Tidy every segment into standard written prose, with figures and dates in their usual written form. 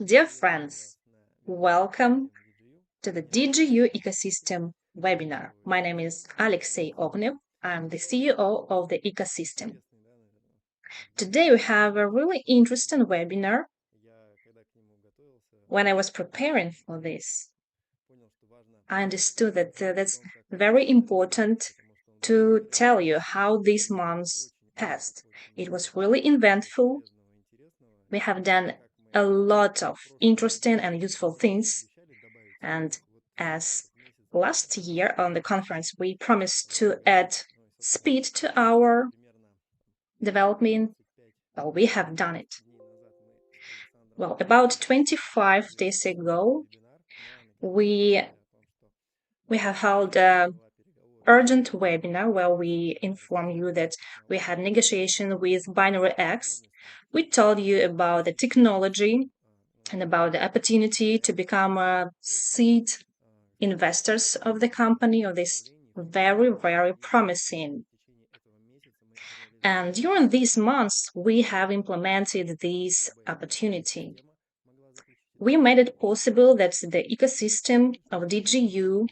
Dear friends, welcome to the DigiU ecosystem webinar. My name is Alexey Ognev. I'm the CEO of the ecosystem. Today we have a really interesting webinar. When I was preparing for this, I understood that that's very important to tell you how these months passed. It was really eventful. We have done a lot of interesting and useful things. And as last year on the conference, we promised to add speed to our development. Well, we have done it. Well, about 25 days ago, we have held an urgent webinar where we inform you that we had negotiation with Binary X. We told you about the technology and about the opportunity to become a seed investors of the company, of this very, very promising. And during these months, we have implemented this opportunity. We made it possible that the ecosystem of DigiU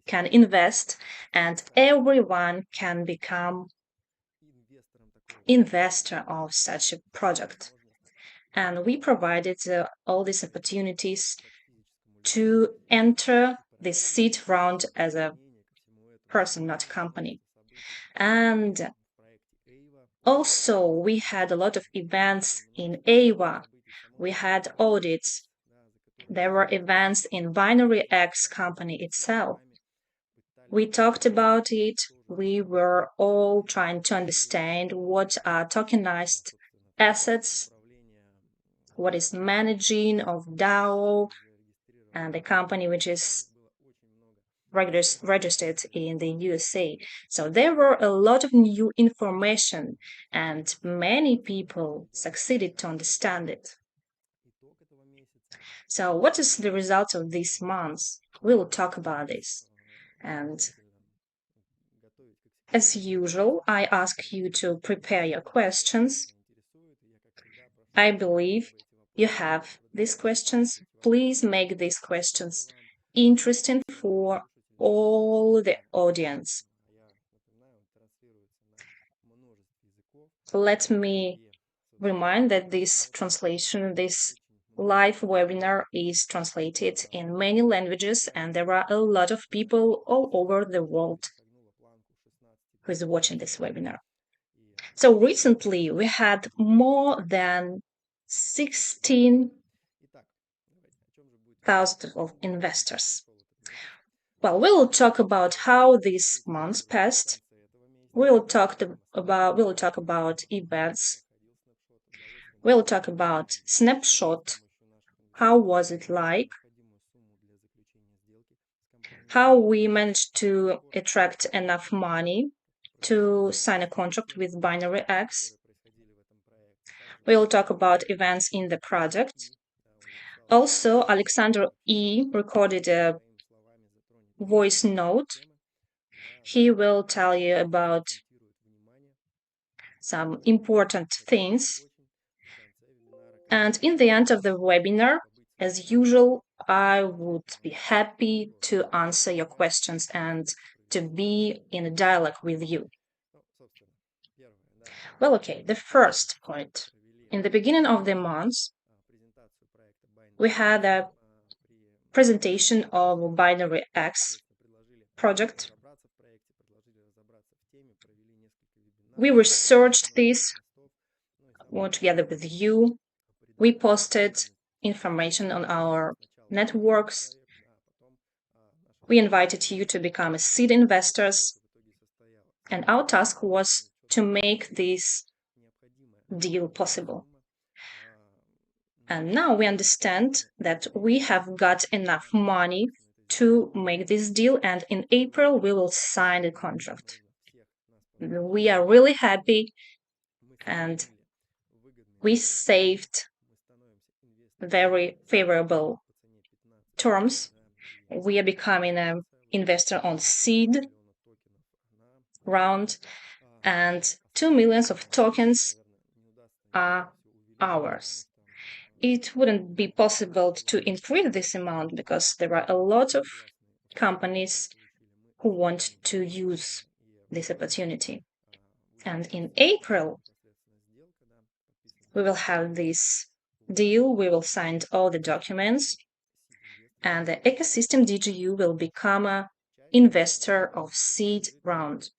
can invest and everyone can become investor of such a project. And we provided all these opportunities to enter this seed round as a person, not a company. And also, we had a lot of events in EYWA. We had audits. There were events in Binary X company itself. We talked about it. We were all trying to understand what are tokenized assets, what is managing of DAO, and the company which is registered in the USA. So there were a lot of new information and many people succeeded to understand it. So what is the result of these months? We will talk about this. And as usual, I ask you to prepare your questions. I believe you have these questions. Please make these questions interesting for all the audience. Let me remind that this translation, this live webinar is translated in many languages and there are a lot of people all over the world who is watching this webinar. So recently we had more than 16,000 of investors. Well, we'll talk about how these months passed. We'll talk about events. We'll talk about snapshot. How was it like? How we managed to attract enough money to sign a contract with Binary X. We'll talk about events in the project. Also, Alexander E. recorded a voice note. He will tell you about some important things. And in the end of the webinar, as usual, I would be happy to answer your questions and to be in a dialogue with you. Well, okay, the first point. In the beginning of the month, we had a presentation of Binary X project. We researched this together with you. We posted information on our networks. We invited you to become a seed investors. And our task was to make this deal possible. And now we understand that we have got enough money to make this deal, and in April we will sign the contract. We are really happy and we saved very favorable terms. We are becoming an investor on seed round, and 2 million of tokens are ours. It wouldn't be possible to increase this amount because there are a lot of companies who want to use this opportunity. And in April, we will have this deal, we will sign all the documents, and the ecosystem DigiU will become an investor of seed round.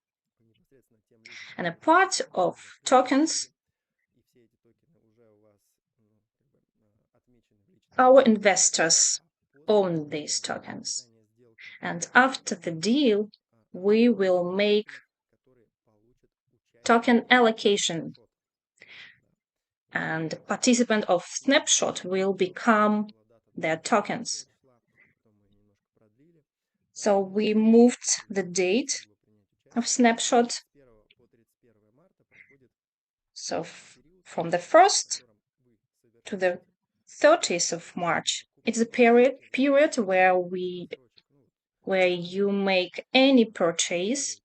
And a part of tokens, our investors own these tokens. And after the deal, we will make token allocation, and the participant of Snapshot will become their tokens. So we moved the date of Snapshot. So from the 1st to the 30th of March, it's a period where you make any purchase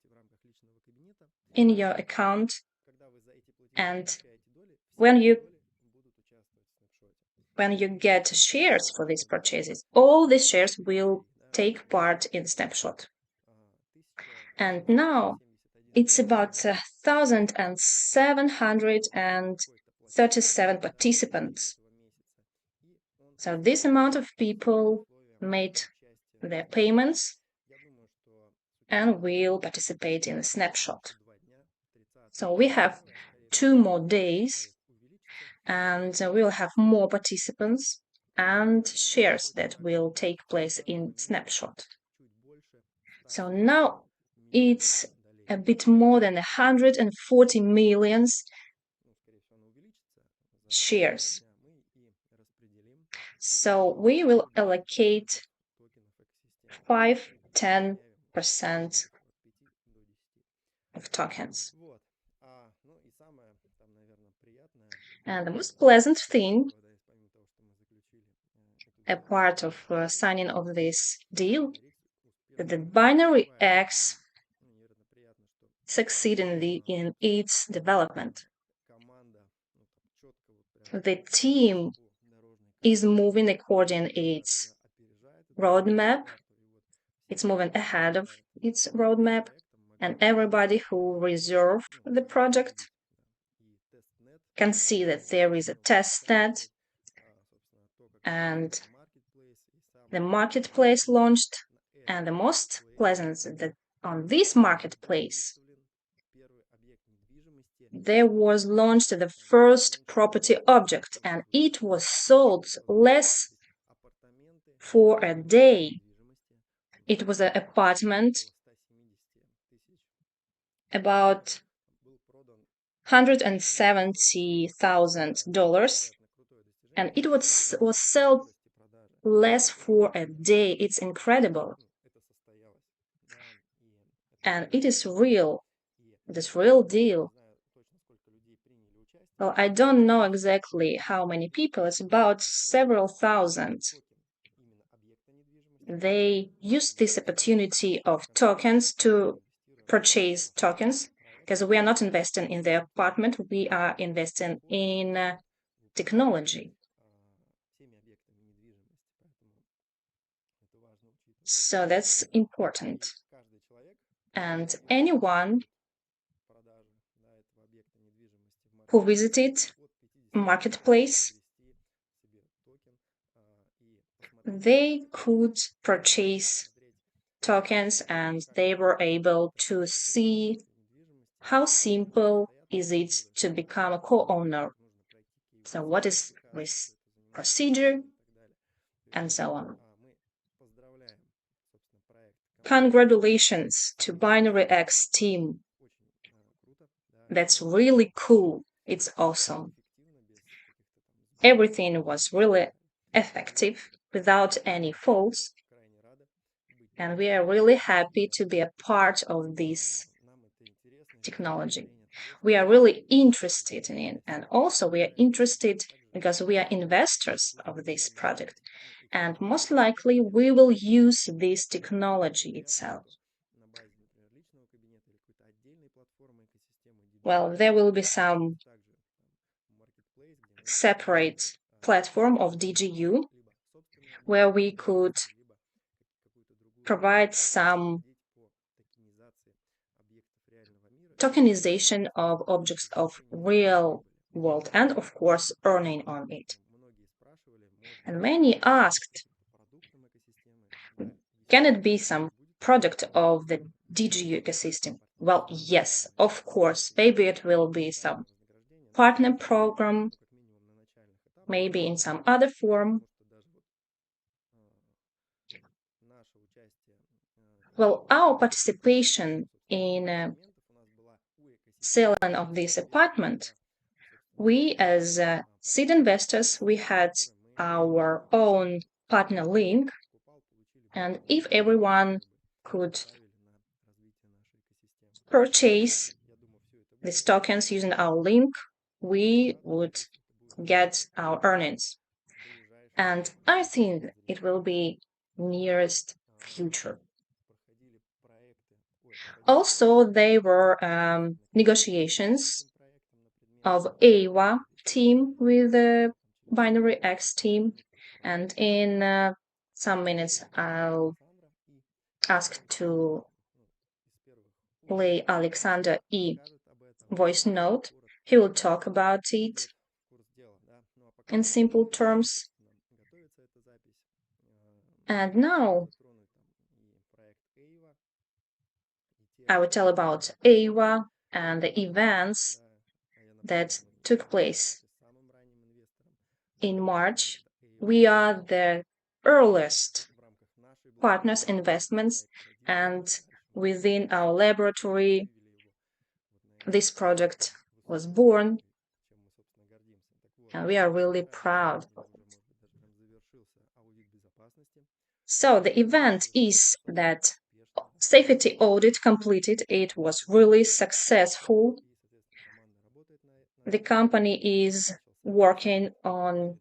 in your account, and when you get shares for these purchases, all these shares will take part in Snapshot. And now it's about 1,737 participants. So this amount of people made their payments and will participate in a Snapshot. So we have 2 more days, and we'll have more participants and shares that will take place in Snapshot. So now it's a bit more than 140 million shares. So we will allocate 5–10% of tokens. And the most pleasant thing, a part of signing of this deal, that the binary X succeeded in its development. The team is moving according to its roadmap. It's moving ahead of its roadmap, and everybody who reserved the project can see that there is a test net, and the marketplace launched. And the most pleasant is that on this marketplace, there was launched the first property object, and it was sold less for a day. It was an apartment about $170,000, and it was sold less for a day. It's incredible, and it is real. This real deal. Well, I don't know exactly how many people. It's about several thousand. They use this opportunity of tokens to purchase tokens, because we are not investing in the apartment, we are investing in technology. So that's important. And anyone who visited marketplace, they could purchase tokens, and they were able to see how simple is it to become a co-owner. So what is this procedure, and so on. Congratulations to Binary X team. That's really cool. It's awesome. Everything was really effective without any faults, and we are really happy to be a part of this technology. We are really interested in it, and also we are interested because we are investors of this project, and most likely we will use this technology itself. Well, there will be some separate platform of DigiU where we could provide some tokenization of objects of real world and of course earning on it. And many asked, can it be some product of the DigiU ecosystem? Well, yes, of course, maybe it will be some partner program, maybe in some other form. Well, our participation in selling of this apartment, we as seed investors, we had our own partner link, and if everyone could purchase these tokens using our link, we would get our earnings. And I think it will be nearest future. Also, there were negotiations of EYWA team with the Binary X team, and in some minutes I'll ask to play Alexander E. voice note. He will talk about it in simple terms. And now I will tell about EYWA and the events that took place in March. We are the earliest partners investments, and within our laboratory this project was born, and we are really proud of it. So the event is that safety audit completed. It was really successful. The company is working on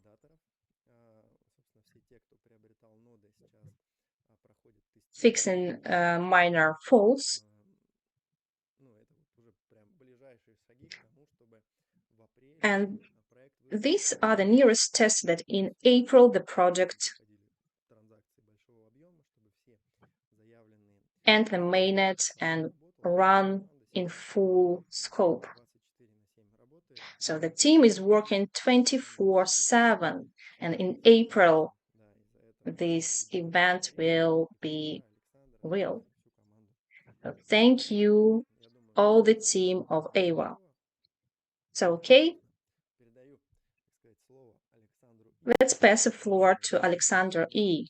fixing minor faults. And these are the nearest tests that in April the project and the mainnet and run in full scope. So the team is working 24/7, and in April this event will be real. So thank you, all the team of EYWA. So, okay, let's pass the floor to Alexander E.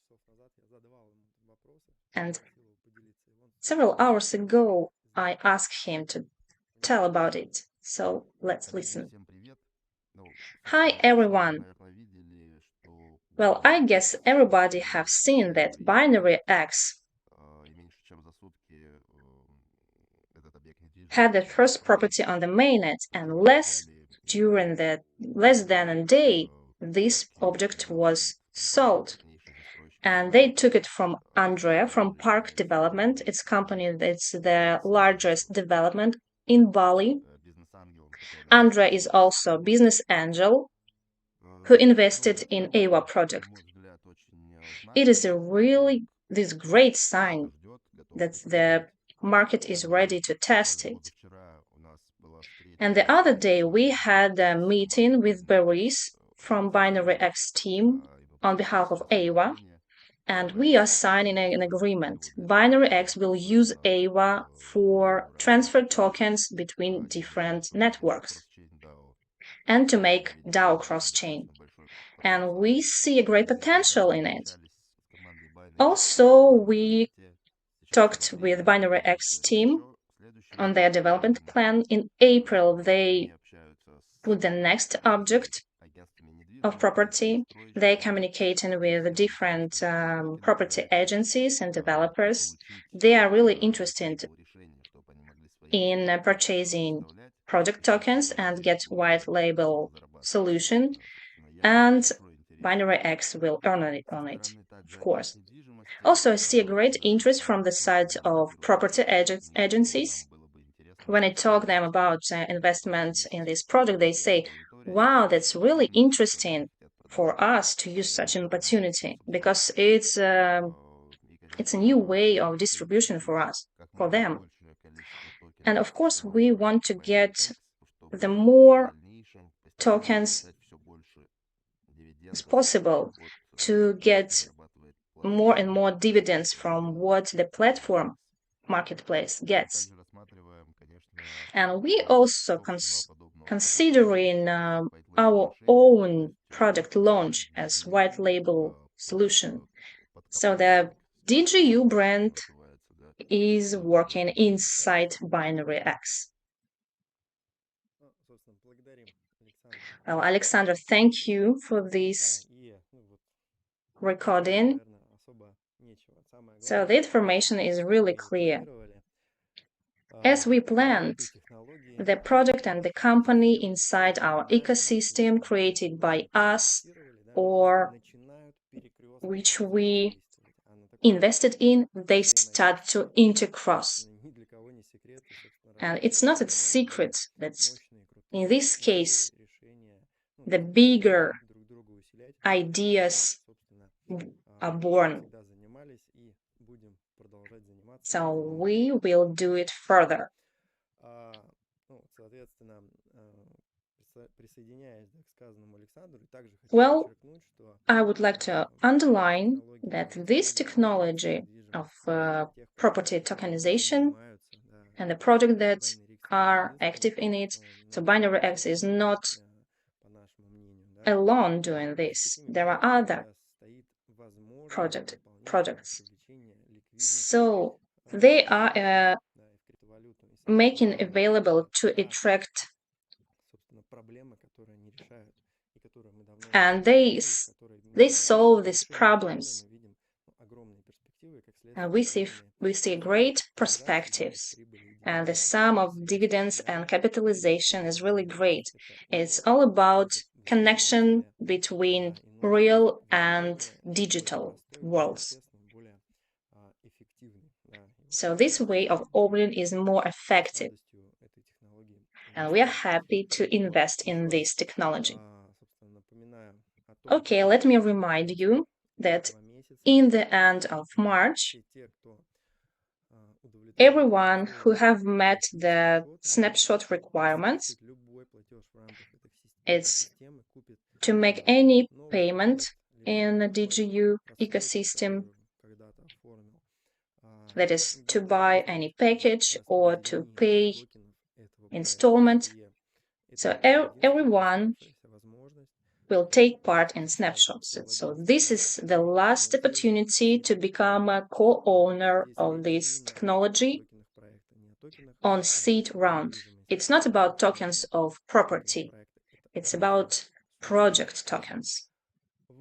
And several hours ago, I asked him to tell about it. So let's listen. Hi, everyone. Well, I guess everybody have seen that Binary X had the first property on the mainnet, and less than a day, this object was sold. And they took it from Andrea from Park Development. It's company that's the largest development in Bali. Andrea is also a business angel who invested in EYWA project. It is this great sign that the market is ready to test it. And the other day we had a meeting with Beris from Binary X team on behalf of EYWA, and we are signing an agreement. Binary X will use EYWA for transfer tokens between different networks and to make DAO cross-chain. And we see a great potential in it. Also, we talked with Binary X team on their development plan. In April, they put the next object of property. They communicating with different property agencies and developers. They are really interested in purchasing project tokens and get white label solution. And Binary X will earn it on it, of course. Also, I see a great interest from the side of property agencies. When I talk them about investment in this project, they say, wow, that's really interesting for us to use such an opportunity because it's a new way of distribution for us, for them. And of course, we want to get the more tokens as possible to get more and more dividends from what the platform marketplace gets. And we also considering our own product launch as white label solution. So the DigiU brand is working inside Binary X. Well, Alexander, thank you for this recording. So the information is really clear. As we planned, the project and the company inside our ecosystem created by us or which we invested in, they start to intercross. And it's not a secret that in this case, the bigger ideas are born. So we will do it further. Well, I would like to underline that this technology of property tokenization and the project that are active in it, so Binary X is not alone doing this. There are other projects. So they are making available to attract, and they solve these problems. And we see great perspectives, and the sum of dividends and capitalization is really great. It's all about connection between real and digital worlds. So this way of operating is more effective, and we are happy to invest in this technology. Okay, let me remind you that in the end of March, everyone who have met the snapshot requirements, it's to make any payment in the DigiU ecosystem, that is to buy any package or to pay installment. So everyone will take part in snapshots. So this is the last opportunity to become a co-owner of this technology on seed round. It's not about tokens of property. It's about project tokens.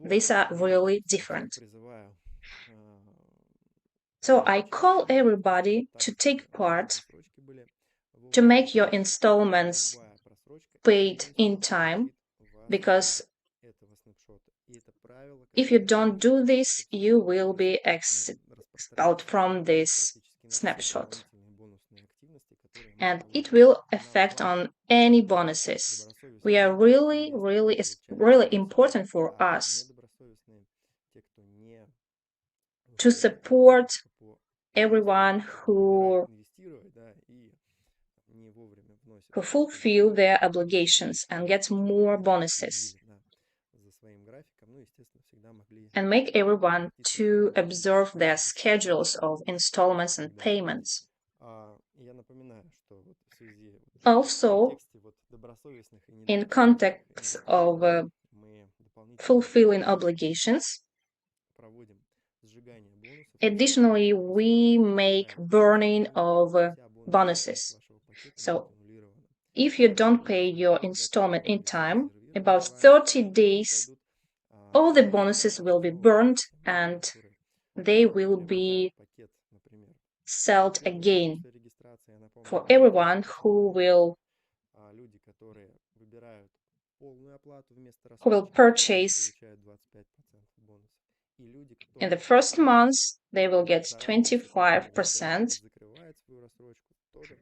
These are really different. So I call everybody to take part, to make your installments paid in time, because if you don't do this, you will be expelled from this snapshot. And it will affect on any bonuses. We are really important for us to support everyone who fulfill their obligations and get more bonuses, and make everyone to observe their schedules of installments and payments. Also, in context of fulfilling obligations, additionally, we make burning of bonuses. So if you don't pay your installment in time, about 30 days, all the bonuses will be burned and they will be sold again for everyone who will who will purchase in the first month, they will get 25%,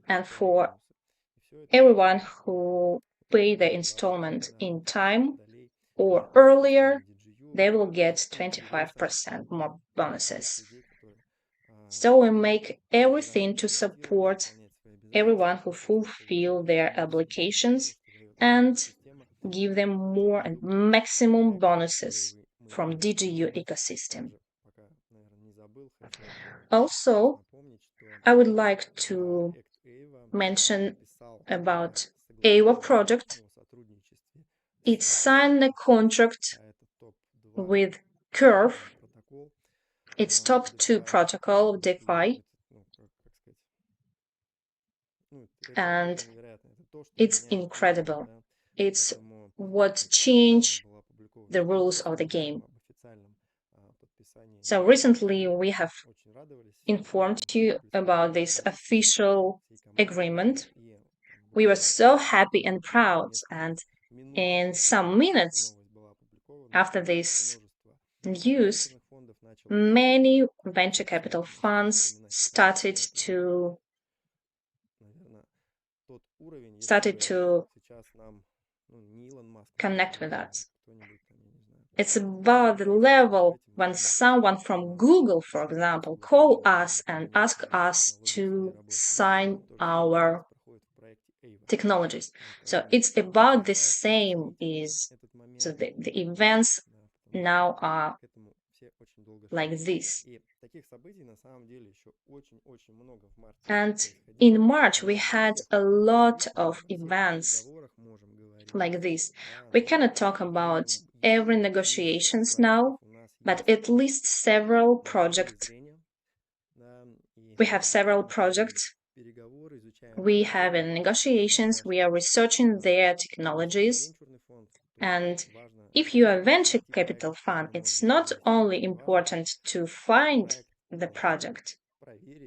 and for everyone who pay the installment in time or earlier, they will get 25% more bonuses. So we make everything to support everyone who fulfill their obligations and give them more and maximum bonuses from DigiU ecosystem. Also, I would like to mention about EYWA project. It signed a contract with Curve. It's top 2 protocol of DeFi. And it's incredible. It's what changed the rules of the game. So recently we have informed you about this official agreement. We were so happy and proud, and in some minutes after this news, many venture capital funds started to connect with us. It's about the level when someone from Google, for example, call us and ask us to sign our technologies. So it's about the same so the events now are like this. And in March, we had a lot of events like this. We cannot talk about every negotiations now, but at least several projects. We have several projects. We have in negotiations, we are researching their technologies. And if you are a venture capital fund, it's not only important to find the project,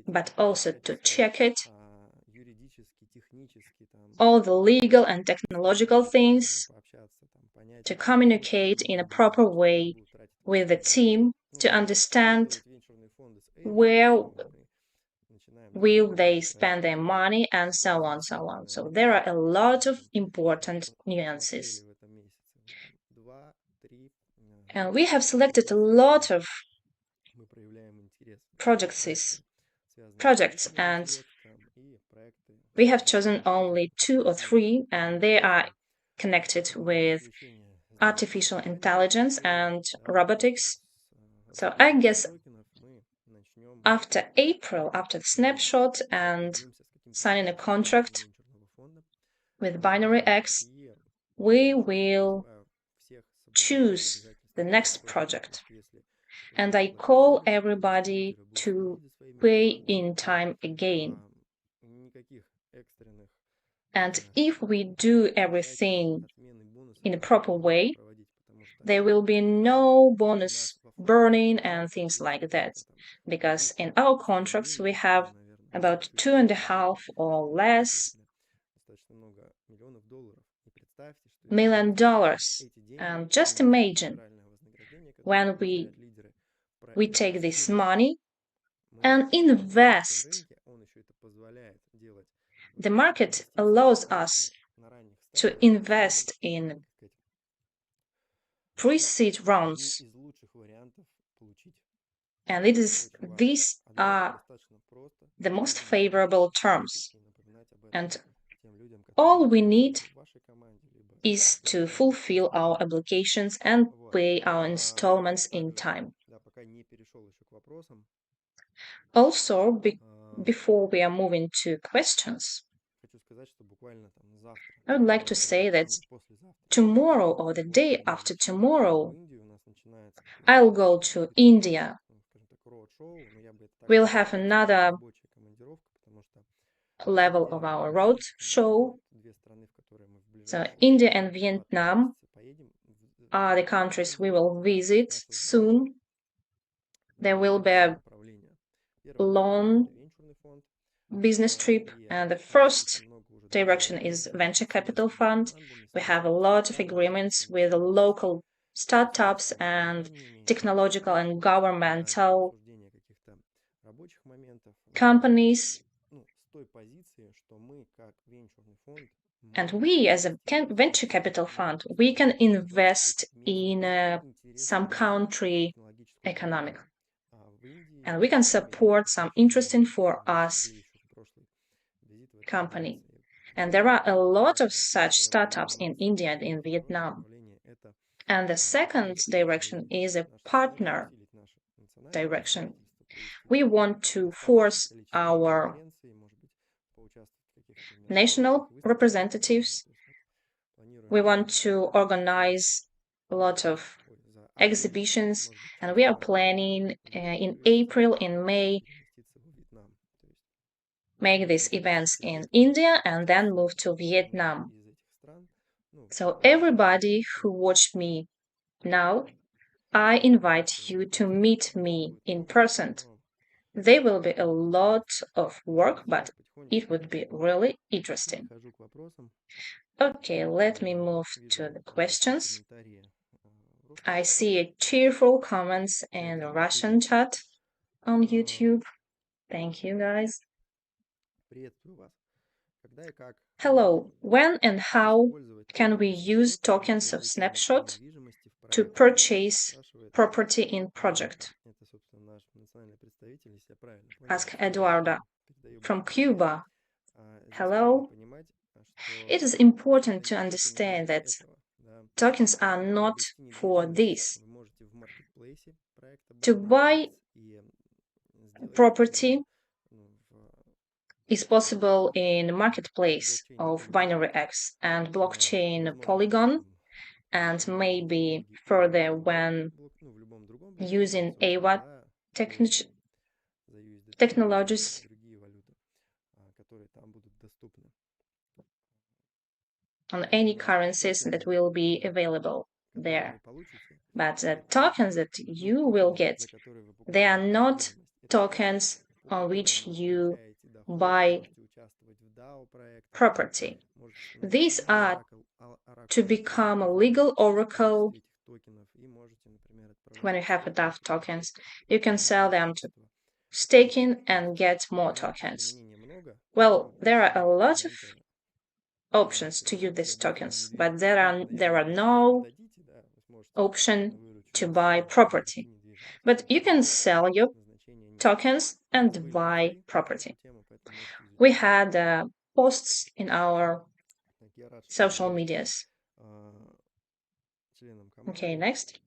but also to check it, all the legal and technological things, to communicate in a proper way with the team, to understand where will they spend their money, and so on, so on. So there are a lot of important nuances. And we have selected a lot of projects, and we have chosen only 2 or 3, and they are connected with artificial intelligence and robotics. So I guess after April, after the snapshot and signing a contract with Binary X, we will choose the next project. And I call everybody to pay in time again. And if we do everything in a proper way, there will be no bonus burning and things like that. Because in our contracts, we have about $2.5 or less million. And just imagine when we take this money and invest. The market allows us to invest in pre-seed rounds. And these are the most favorable terms. And all we need is to fulfill our obligations and pay our installments in time. Also, before we are moving to questions, I would like to say that tomorrow or the day after tomorrow, I'll go to India. We'll have another level of our road show. So India and Vietnam are the countries we will visit soon. There will be a long business trip, and the first direction is venture capital fund. We have a lot of agreements with local startups and technological and governmental companies. And we, as a venture capital fund, we can invest in some country economic. And we can support some interesting for us company. And there are a lot of such startups in India and in Vietnam. And the second direction is a partner direction. We want to force our national representatives. We want to organize a lot of exhibitions, and we are planning in April, in May, make these events in India and then move to Vietnam. So everybody who watched me now, I invite you to meet me in person. There will be a lot of work, but it would be really interesting. Okay, let me move to the questions. I see cheerful comments in the Russian chat on YouTube. Thank you, guys. Hello, when and how can we use tokens of Snapshot to purchase property in project? Ask Eduarda from Cuba. Hello. It is important to understand that tokens are not for this. To buy property is possible in marketplace of binary X and blockchain Polygon, and maybe further when using EYWA technologies. On any currencies that will be available there. But the tokens that you will get, they are not tokens on which you buy property. These are to become a legal oracle. When you have enough tokens, you can sell them to staking and get more tokens. Well, there are a lot of options to use these tokens, but there are no option to buy property. But you can sell your tokens and buy property. We had posts in our social medias. Okay, next.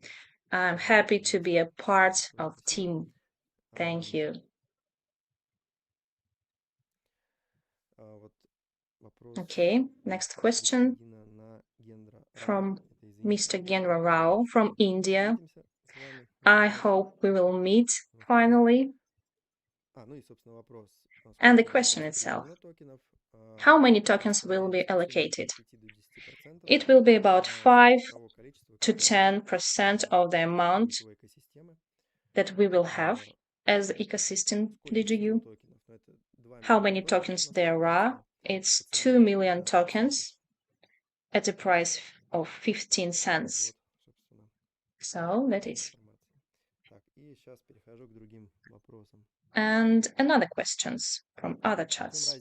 I'm happy to be a part of team. Thank you. Okay, next question from Mr. Genra Rao from India. I hope we will meet finally. And the question itself. How many tokens will be allocated? It will be about 5 to 10% of the amount that we will have as the ecosystem DigiU. How many tokens there are? It's 2 million tokens at a price of 15 cents. So that is. And another questions from other chats.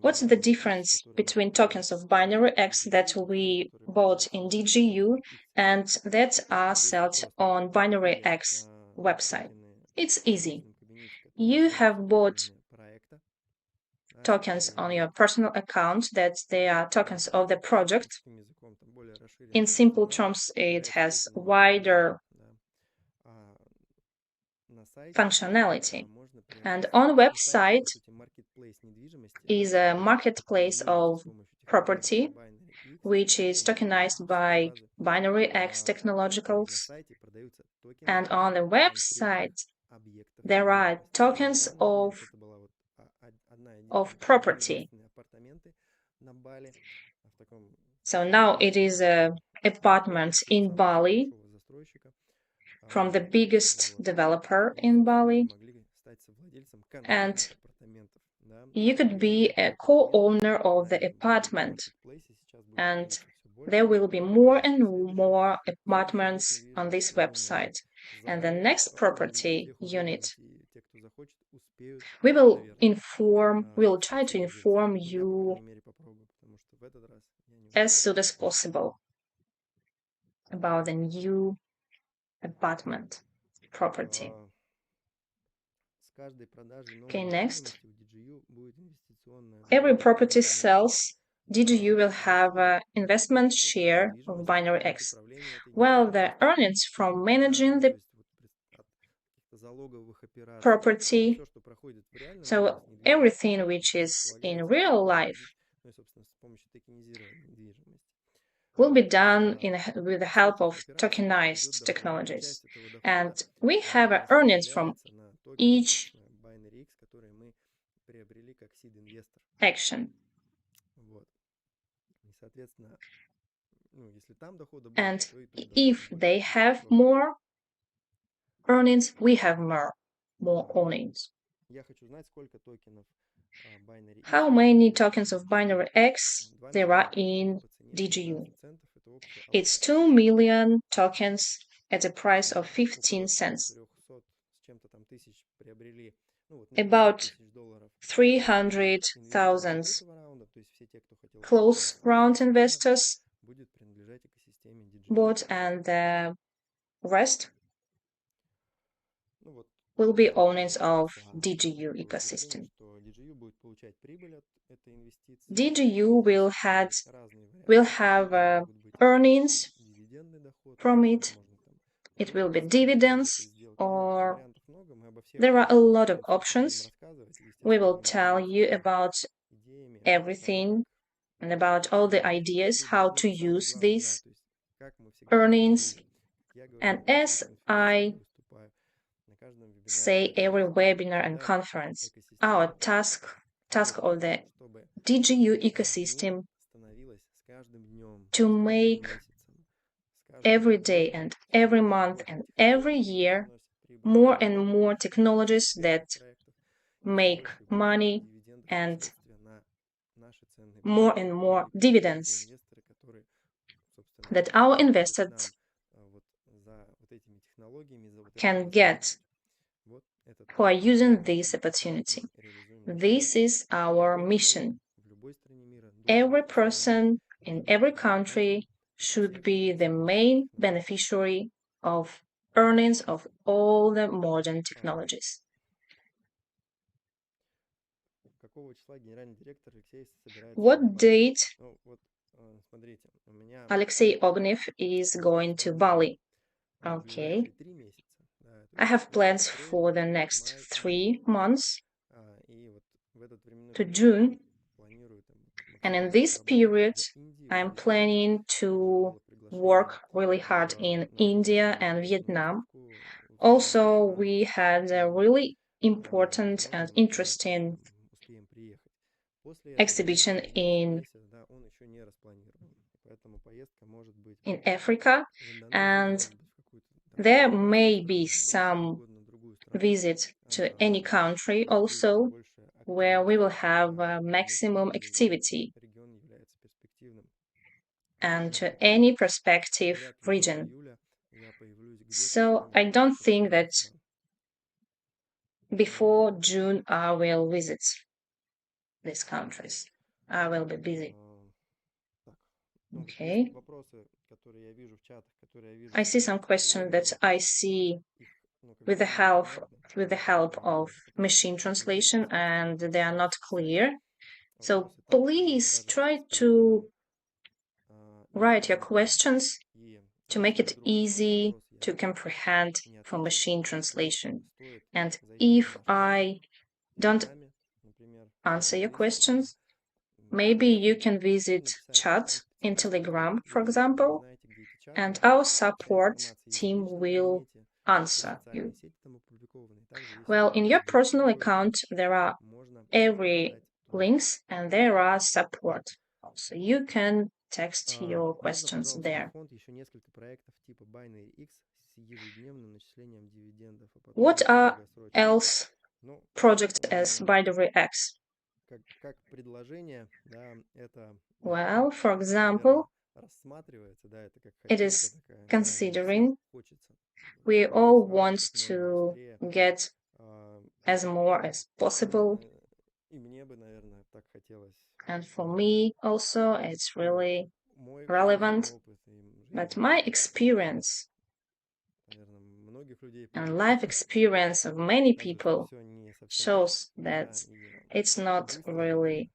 What's the difference between tokens of binary X that we bought in DigiU and that are sold on binary X website? It's easy. You have bought tokens on your personal account that they are tokens of the project. In simple terms, it has wider functionality. And on website is a marketplace of property, which is tokenized by binary X technologicals. And on the website, there are tokens of property. So now it is an apartment in Bali from the biggest developer in Bali. And You could be a co-owner of the apartment, and there will be more and more apartments on this website. And the next property unit, we will try to inform you as soon as possible about the new apartment property. Okay, next. Every property sells, DigiU will have an investment share of binary X, while the earnings from managing the property, so everything which is in real life, will be done with the help of tokenized technologies. And we have earnings from each action. And if they have more earnings, we have more earnings. How many tokens of binary X there are in DigiU? It's 2 million tokens at a price of 15 cents. About 300,000 close round investors bought, and the rest will be owners of DigiU ecosystem. DigiU will have earnings from it. It will be dividends, or there are a lot of options. We will tell you about everything and about all the ideas how to use these earnings. And as I say every webinar and conference, our task of the DigiU ecosystem to make every day and every month and every year more and more technologies that make money and more dividends that our investors can get who are using this opportunity. This is our mission. Every person in every country should be the main beneficiary of earnings of all the modern technologies. What date Alexei Ognev is going to Bali? Okay. I have plans for the next 3 months to June. And in this period, I'm planning to work really hard in India and Vietnam. Also, we had a really important and interesting exhibition in Africa, and there may be some visit to any country also where we will have maximum activity, and to any prospective region. So I don't think that before June I will visit these countries. I will be busy. Okay. I see some questions that I see with the help of machine translation, and they are not clear. So please try to write your questions to make it easy to comprehend for machine translation. And if I don't answer your questions, maybe you can visit chat in Telegram, for example, and our support team will answer you. Well, in your personal account, there are every links and there are support. So you can text your questions there. What are else projects as binary X? Well, for example, it is considering we all want to get as more as possible. And for me also, it's really relevant. But my experience and life experience of many people shows that it's not really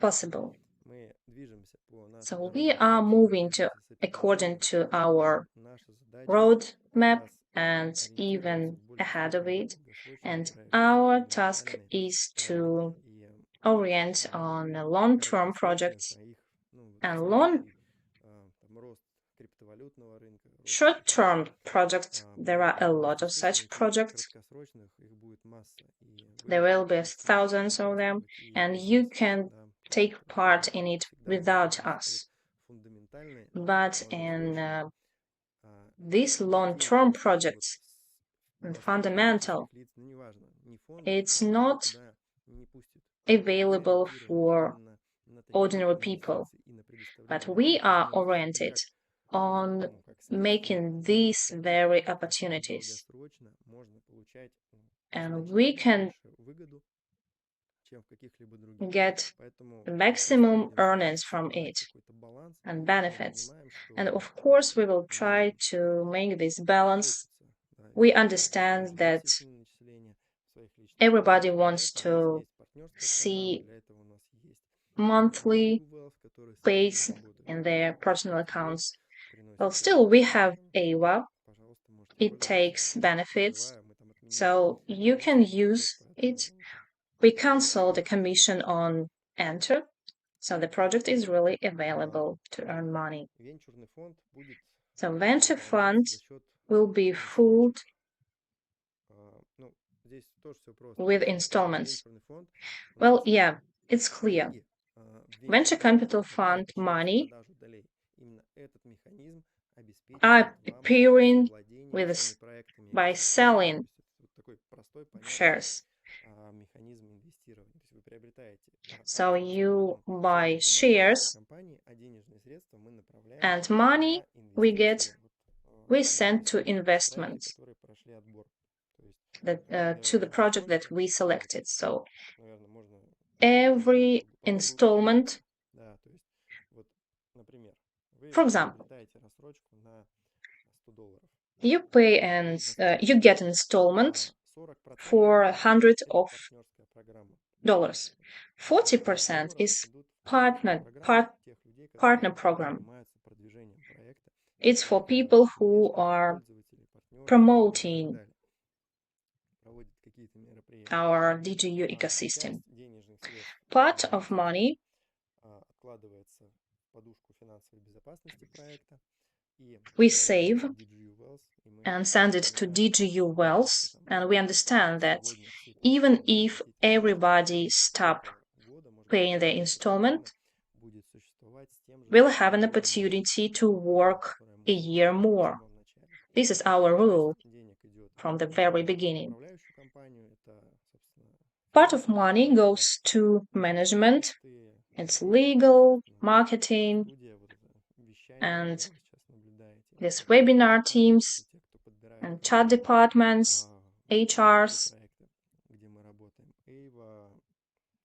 possible. So we are moving according to our roadmap and even ahead of it. And our task is to orient on a long-term projects and short-term projects. There are a lot of such projects. There will be thousands of them, and you can take part in it without us. But in these long-term projects, fundamental, it's not available for ordinary people, but we are oriented on making these very opportunities, and we can get maximum earnings from it and benefits. And of course, we will try to make this balance. We understand that everybody wants to see monthly pays in their personal accounts. Well, still, we have EYWA. It takes benefits, so you can use it. We cancel the commission on enter, so the project is really available to earn money. So venture fund will be fooled with installments. Well, yeah, it's clear. Venture capital fund money are appearing by selling shares. So you buy shares, and money we send to investments to the project that we selected. So every installment, for example, you pay and you get an installment for $100. 40% is partner program. It's for people who are promoting our DigiU ecosystem. Part of money we save and send it to DigiU.Voice, and we understand that even if everybody stop paying their installment, we'll have an opportunity to work a year more. This is our rule from the very beginning. Part of money goes to management. It's legal, marketing, and these webinar teams and chat departments, HRs,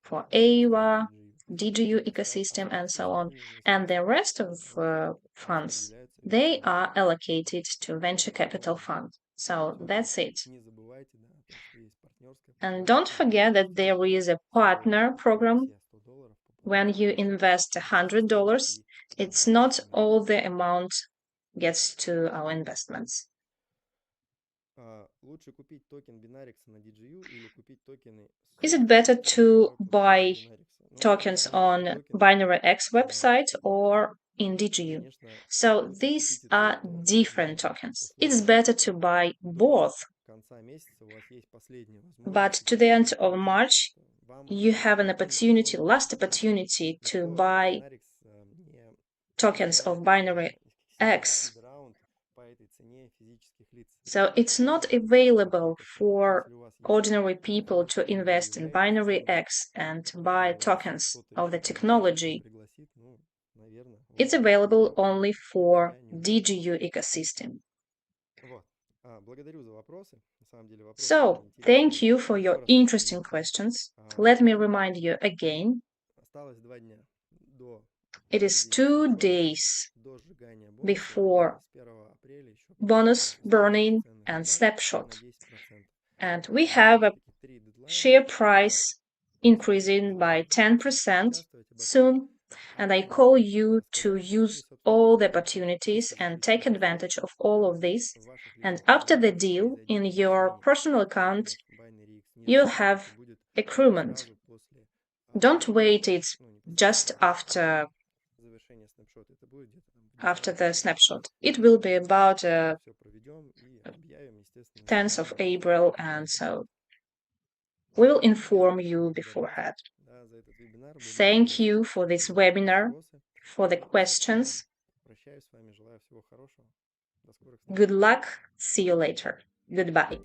for EYWA, DigiU ecosystem, and so on. And the rest of funds, they are allocated to venture capital fund. So that's it. And don't forget that there is a partner program. When you invest $100, it's not all the amount gets to our investments. Is it better to buy tokens on Binary X website or in DigiU? So these are different tokens. It's better to buy both. But to the end of March, you have an opportunity, last opportunity, to buy tokens of Binary X So it's not available for ordinary people to invest in binary X and buy tokens of the technology. It's available only for DigiU ecosystem. So, thank you for your interesting questions. Let me remind you again. It is 2 days before bonus burning and snapshot. And we have a share price increasing by 10% soon. And I call you to use all the opportunities and take advantage of all of this. And after the deal in your personal account, you'll have accruement. Don't wait, it's just after the snapshot. It will be about 10th of April, and so we will inform you beforehand. Thank you for this webinar, for the questions. Good luck. See you later. Goodbye.